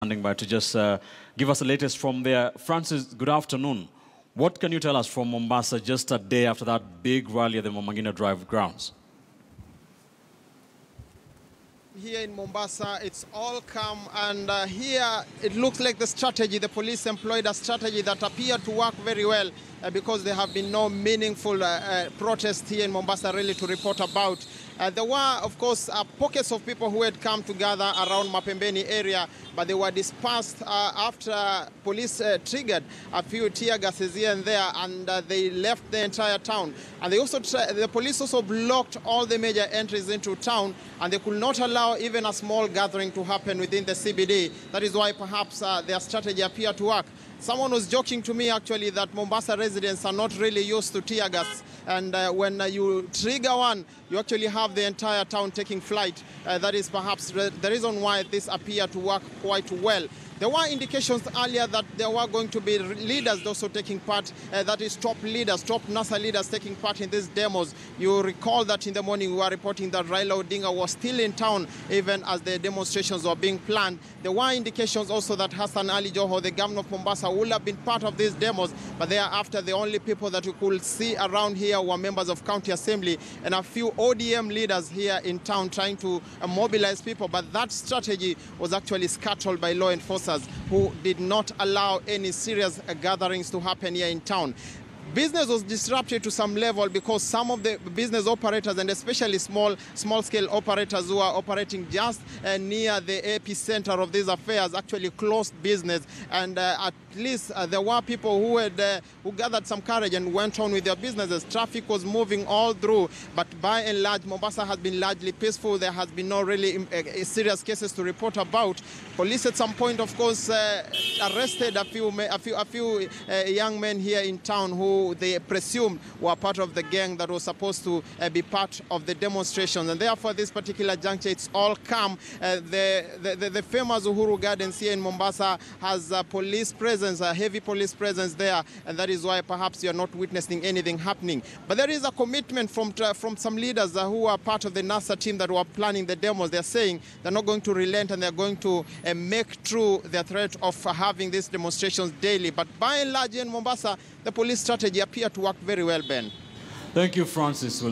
Standing by to just give us the latest from there. Francis, good afternoon. What can you tell us from Mombasa just a day after that big rally at the Momangina Drive grounds? Here in Mombasa, it's all calm, and here it looks like the police employed a strategy that appeared to work very well because there have been no meaningful protests here in Mombasa really to report about. There were, of course, pockets of people who had come together around Mapembeni area, but they were dispersed after police triggered a few tear gases here and there, and they left the entire town. And they also the police also blocked all the major entries into town, and they could not allow even a small gathering to happen within the CBD. That is why perhaps their strategy appeared to work. Someone was joking to me actually that Mombasa residents are not really used to tear gas, and when you trigger one, you actually have the entire town taking flight. That is perhaps the reason why this appeared to work quite well. There were indications earlier that there were going to be leaders also taking part, that is top leaders, top NASA leaders taking part in these demos. You recall that in the morning we were reporting that Raila Odinga was still in town even as the demonstrations were being planned. There were indications also that Hassan Ali Joho, the governor of Mombasa, would have been part of these demos, but thereafter the only people that you could see around here were members of county assembly and a few ODM leaders here in town trying to mobilize people. But that strategy was actually scuttled by law enforcement who did not allow any serious gatherings to happen here in town. Business was disrupted to some level because some of the business operators, and especially small-scale operators who are operating just near the epicenter of these affairs, actually closed business. And at least there were people who gathered some courage and went on with their businesses. Traffic was moving all through, but by and large, Mombasa has been largely peaceful. There has been no really serious cases to report about. Police at some point, of course, arrested a few young men here in town who they presumed were part of the gang that was supposed to be part of the demonstrations. And therefore, this particular juncture, it's all calm. The famous Uhuru Gardens here in Mombasa has police presence, a heavy police presence there, and that is why perhaps you're not witnessing anything happening. But there is a commitment from some leaders who are part of the NASA team that were planning the demos. They're saying they're not going to relent and they're going to make true their threat of having these demonstrations daily. But by and large in Mombasa, the police strategy appeared to work very well, Ben. Thank you, Francis.